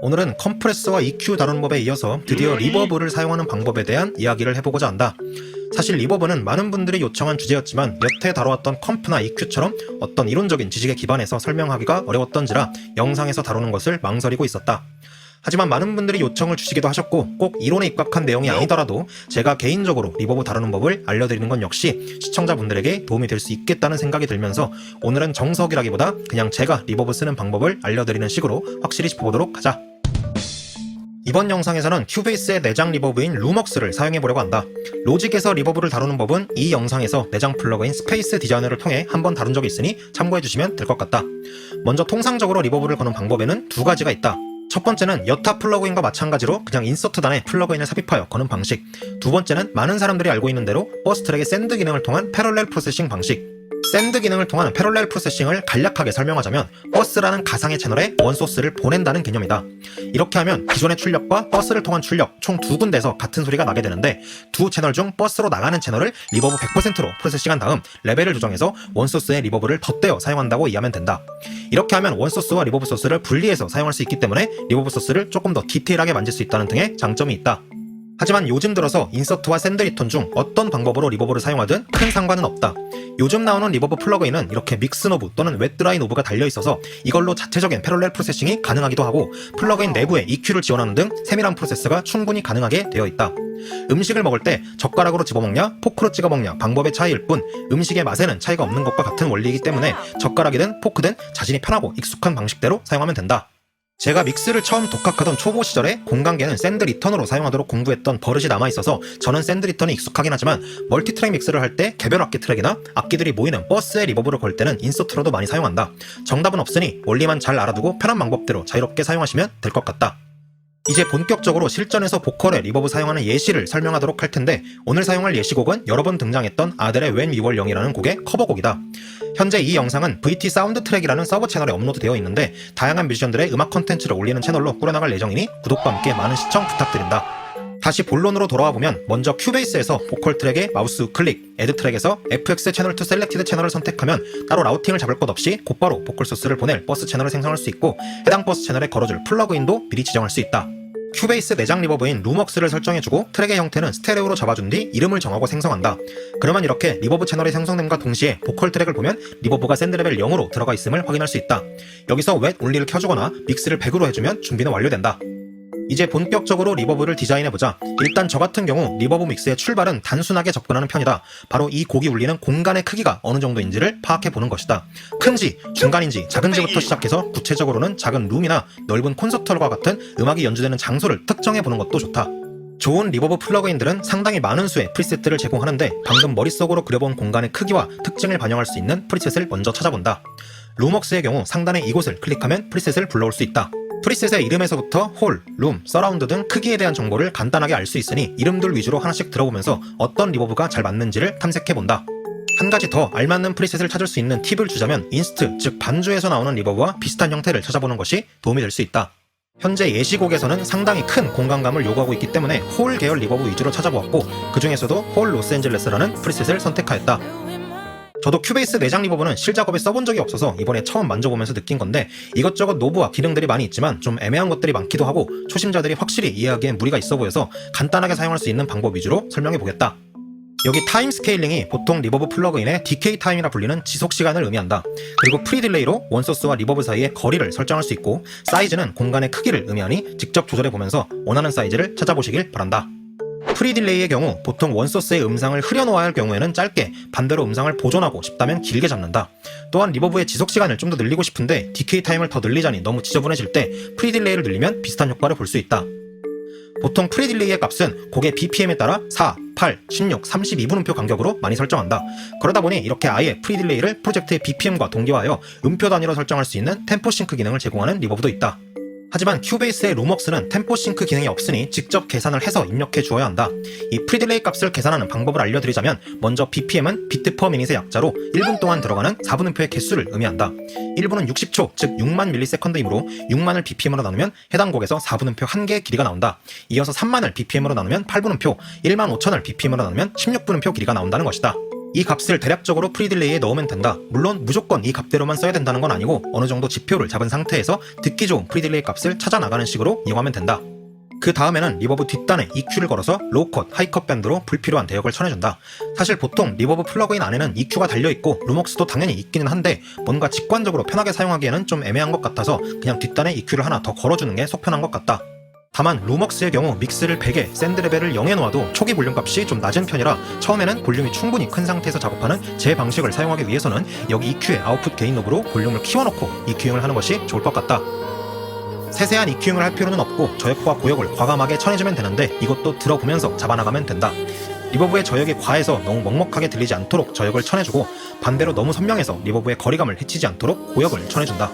오늘은 컴프레서와 EQ 다루는 법에 이어서 드디어 리버브를 사용하는 방법에 대한 이야기를 해보고자 한다. 사실 리버브는 많은 분들이 요청한 주제였지만 여태 다뤄왔던 컴프나 EQ처럼 어떤 이론적인 지식에 기반해서 설명하기가 어려웠던지라 영상에서 다루는 것을 망설이고 있었다. 하지만 많은 분들이 요청을 주시기도 하셨고 꼭 이론에 입각한 내용이 아니더라도 제가 개인적으로 리버브 다루는 법을 알려드리는 건 역시 시청자분들에게 도움이 될 수 있겠다는 생각이 들면서 오늘은 정석이라기보다 그냥 제가 리버브 쓰는 방법을 알려드리는 식으로 확실히 짚어보도록 하자. 이번 영상에서는 큐베이스의 내장 리버브인 루먹스를 사용해보려고 한다. 로직에서 리버브를 다루는 법은 이 영상에서 내장 플러그인 스페이스 디자이너를 통해 한번 다룬 적이 있으니 참고해주시면 될 것 같다. 먼저 통상적으로 리버브를 거는 방법에는 두 가지가 있다. 첫 번째는 여타 플러그인과 마찬가지로 그냥 인서트단에 플러그인을 삽입하여 거는 방식. 두 번째는 많은 사람들이 알고 있는 대로 버스 트랙의 샌드 기능을 통한 패럴렐 프로세싱 방식. 샌드 기능을 통한 패럴렐 프로세싱을 간략하게 설명하자면 버스라는 가상의 채널에 원소스를 보낸다는 개념이다. 이렇게 하면 기존의 출력과 버스를 통한 출력 총 두 군데에서 같은 소리가 나게 되는데 두 채널 중 버스로 나가는 채널을 리버브 100%로 프로세싱한 다음 레벨을 조정해서 원소스의 리버브를 덧대어 사용한다고 이해하면 된다. 이렇게 하면 원소스와 리버브 소스를 분리해서 사용할 수 있기 때문에 리버브 소스를 조금 더 디테일하게 만질 수 있다는 등의 장점이 있다. 하지만 요즘 들어서 인서트와 샌드 리턴 중 어떤 방법으로 리버브를 사용하든 큰 상관은 없다. 요즘 나오는 리버브 플러그인은 이렇게 믹스 노브 또는 웹드라이 노브가 달려있어서 이걸로 자체적인 패럴렐 프로세싱이 가능하기도 하고 플러그인 내부에 EQ를 지원하는 등 세밀한 프로세스가 충분히 가능하게 되어 있다. 음식을 먹을 때 젓가락으로 집어먹냐 포크로 찍어 먹냐 방법의 차이일 뿐 음식의 맛에는 차이가 없는 것과 같은 원리이기 때문에 젓가락이든 포크든 자신이 편하고 익숙한 방식대로 사용하면 된다. 제가 믹스를 처음 독학하던 초보 시절에 공간계는 샌드 리턴으로 사용하도록 공부했던 버릇이 남아있어서 저는 샌드 리턴이 익숙하긴 하지만 멀티트랙 믹스를 할 때 개별 악기 트랙이나 악기들이 모이는 버스에 리버브를 걸 때는 인서트로도 많이 사용한다. 정답은 없으니 원리만 잘 알아두고 편한 방법대로 자유롭게 사용하시면 될 것 같다. 이제 본격적으로 실전에서 보컬에 리버브 사용하는 예시를 설명하도록 할 텐데 오늘 사용할 예시곡은 여러 번 등장했던 아델의 When We Were Young이라는 곡의 커버곡이다. 현재 이 영상은 VT 사운드 트랙이라는 서브 채널에 업로드되어 있는데 다양한 뮤지션들의 음악 콘텐츠를 올리는 채널로 꾸려나갈 예정이니 구독과 함께 많은 시청 부탁드린다. 다시 본론으로 돌아와보면 먼저 큐베이스에서 보컬 트랙에 마우스 우클릭, 애드 트랙에서 FX 채널 투 셀렉티드 채널을 선택하면 따로 라우팅을 잡을 것 없이 곧바로 보컬 소스를 보낼 버스 채널을 생성할 수 있고 해당 버스 채널에 걸어줄 플러그인도 미리 지정할 수 있다. 큐베이스 내장 리버브인 루먹스를 설정해주고 트랙의 형태는 스테레오로 잡아준 뒤 이름을 정하고 생성한다. 그러면 이렇게 리버브 채널이 생성됨과 동시에 보컬 트랙을 보면 리버브가 샌드 레벨 0으로 들어가 있음을 확인할 수 있다. 여기서 웻 온리를 켜주거나 믹스를 100으로 해주면 준비는 완료된다. 이제 본격적으로 리버브를 디자인해보자. 일단 저 같은 경우 리버브 믹스의 출발은 단순하게 접근하는 편이다. 바로 이 곡이 울리는 공간의 크기가 어느 정도인지를 파악해보는 것이다. 큰지, 중간인지, 작은지부터 시작해서 구체적으로는 작은 룸이나 넓은 콘서트홀과 같은 음악이 연주되는 장소를 특정해보는 것도 좋다. 좋은 리버브 플러그인들은 상당히 많은 수의 프리셋들을 제공하는데 방금 머릿속으로 그려본 공간의 크기와 특징을 반영할 수 있는 프리셋을 먼저 찾아본다. 루먹스의 경우 상단의 이곳을 클릭하면 프리셋을 불러올 수 있다. 프리셋의 이름에서부터 홀, 룸, 서라운드 등 크기에 대한 정보를 간단하게 알 수 있으니 이름들 위주로 하나씩 들어보면서 어떤 리버브가 잘 맞는지를 탐색해본다. 한 가지 더 알맞는 프리셋을 찾을 수 있는 팁을 주자면 인스트, 즉 반주에서 나오는 리버브와 비슷한 형태를 찾아보는 것이 도움이 될 수 있다. 현재 예시곡에서는 상당히 큰 공간감을 요구하고 있기 때문에 홀 계열 리버브 위주로 찾아보았고 그 중에서도 홀 로스앤젤레스라는 프리셋을 선택하였다. 저도 큐베이스 내장 리버브는 실작업에 써본 적이 없어서 이번에 처음 만져보면서 느낀 건데 이것저것 노브와 기능들이 많이 있지만 좀 애매한 것들이 많기도 하고 초심자들이 확실히 이해하기엔 무리가 있어 보여서 간단하게 사용할 수 있는 방법 위주로 설명해보겠다. 여기 타임 스케일링이 보통 리버브 플러그인의 디케이 타임이라 불리는 지속시간을 의미한다. 그리고 프리 딜레이로 원소스와 리버브 사이의 거리를 설정할 수 있고 사이즈는 공간의 크기를 의미하니 직접 조절해보면서 원하는 사이즈를 찾아보시길 바란다. 프리 딜레이의 경우 보통 원소스의 음상을 흐려놓아야 할 경우에는 짧게, 반대로 음상을 보존하고 싶다면 길게 잡는다. 또한 리버브의 지속시간을 좀 더 늘리고 싶은데 디케이 타임을 더 늘리자니 너무 지저분해질 때 프리 딜레이를 늘리면 비슷한 효과를 볼 수 있다. 보통 프리 딜레이의 값은 곡의 BPM에 따라 4, 8, 16, 32분음표 간격으로 많이 설정한다. 그러다 보니 이렇게 아예 프리 딜레이를 프로젝트의 BPM과 동기화하여 음표 단위로 설정할 수 있는 템포 싱크 기능을 제공하는 리버브도 있다. 하지만 큐베이스의 루먹스는 템포 싱크 기능이 없으니 직접 계산을 해서 입력해 주어야 한다. 이 프리딜레이 값을 계산하는 방법을 알려드리자면 먼저 BPM은 비트 퍼 미닛의 약자로 1분 동안 들어가는 4분음표의 개수를 의미한다. 1분은 60초, 즉 6만 밀리세컨드이므로 6만을 BPM으로 나누면 해당 곡에서 4분음표 1개의 길이가 나온다. 이어서 3만을 BPM으로 나누면 8분음표, 1만 5천을 BPM으로 나누면 16분음표 길이가 나온다는 것이다. 이 값을 대략적으로 프리딜레이에 넣으면 된다. 물론 무조건 이 값대로만 써야 된다는 건 아니고 어느 정도 지표를 잡은 상태에서 듣기 좋은 프리딜레이 값을 찾아 나가는 식으로 이용하면 된다. 그 다음에는 리버브 뒷단에 EQ를 걸어서 로우컷, 하이컷 밴드로 불필요한 대역을 쳐내준다. 사실 보통 리버브 플러그인 안에는 EQ가 달려있고 루먹스도 당연히 있기는 한데 뭔가 직관적으로 편하게 사용하기에는 좀 애매한 것 같아서 그냥 뒷단에 EQ를 하나 더 걸어주는 게 속편한 것 같다. 다만 루먹스의 경우 믹스를 100에 샌드 레벨을 0에 놓아도 초기 볼륨 값이 좀 낮은 편이라 처음에는 볼륨이 충분히 큰 상태에서 작업하는 제 방식을 사용하기 위해서는 여기 EQ의 아웃풋 게인 노브로 볼륨을 키워놓고 EQ잉을 하는 것이 좋을 것 같다. 세세한 EQ잉을 할 필요는 없고 저역과 고역을 과감하게 쳐내주면 되는데 이것도 들어보면서 잡아나가면 된다. 리버브의 저역이 과해서 너무 먹먹하게 들리지 않도록 저역을 쳐내주고 반대로 너무 선명해서 리버브의 거리감을 해치지 않도록 고역을 쳐내준다.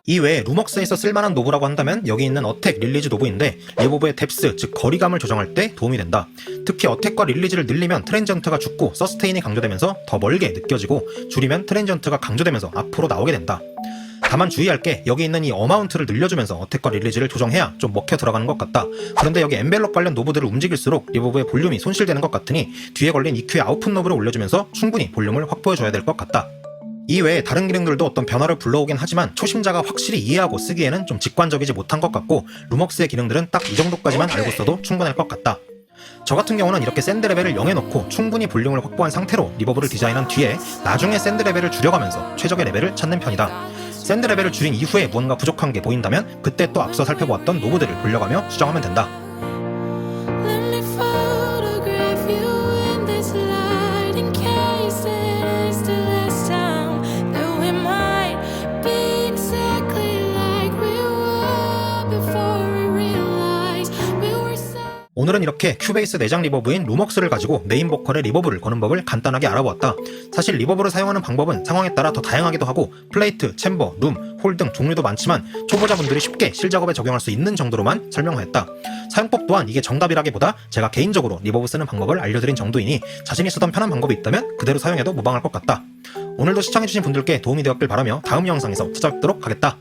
이외에 루먹스에서 쓸만한 노브라고 한다면 여기 있는 어택 릴리즈 노브인데 리버브의 뎁스 즉 거리감을 조정할 때 도움이 된다. 특히 어택과 릴리즈를 늘리면 트랜지언트가 죽고 서스테인이 강조되면서 더 멀게 느껴지고 줄이면 트랜지언트가 강조되면서 앞으로 나오게 된다. 다만 주의할 게 여기 있는 이 어마운트를 늘려주면서 어택과 릴리즈를 조정해야 좀 먹혀 들어가는 것 같다. 그런데 여기 엔벨롭 관련 노브들을 움직일수록 리버브의 볼륨이 손실되는 것 같으니 뒤에 걸린 EQ의 아웃풋 노브를 올려주면서 충분히 볼륨을 확보해줘야 될 것 같다. 이외에 다른 기능들도 어떤 변화를 불러오긴 하지만 초심자가 확실히 이해하고 쓰기에는 좀 직관적이지 못한 것 같고 루먹스의 기능들은 딱 이 정도까지만 알고 써도 충분할 것 같다. 저 같은 경우는 이렇게 샌드 레벨을 0에 놓고 충분히 볼륨을 확보한 상태로 리버브를 디자인한 뒤에 나중에 샌드 레벨을 줄여가면서 최적의 레벨을 찾는 편이다. 샌드 레벨을 줄인 이후에 무언가 부족한 게 보인다면 그때 또 앞서 살펴보았던 노브들을 돌려가며 수정하면 된다. 오늘은 이렇게 큐베이스 내장 리버브인 루먹스를 가지고 메인 보컬의 리버브를 거는 법을 간단하게 알아보았다. 사실 리버브를 사용하는 방법은 상황에 따라 더 다양하기도 하고 플레이트, 챔버, 룸, 홀 등 종류도 많지만 초보자분들이 쉽게 실작업에 적용할 수 있는 정도로만 설명했다. 사용법 또한 이게 정답이라기보다 제가 개인적으로 리버브 쓰는 방법을 알려드린 정도이니 자신이 쓰던 편한 방법이 있다면 그대로 사용해도 무방할 것 같다. 오늘도 시청해주신 분들께 도움이 되었길 바라며 다음 영상에서 찾아뵙도록 하겠다.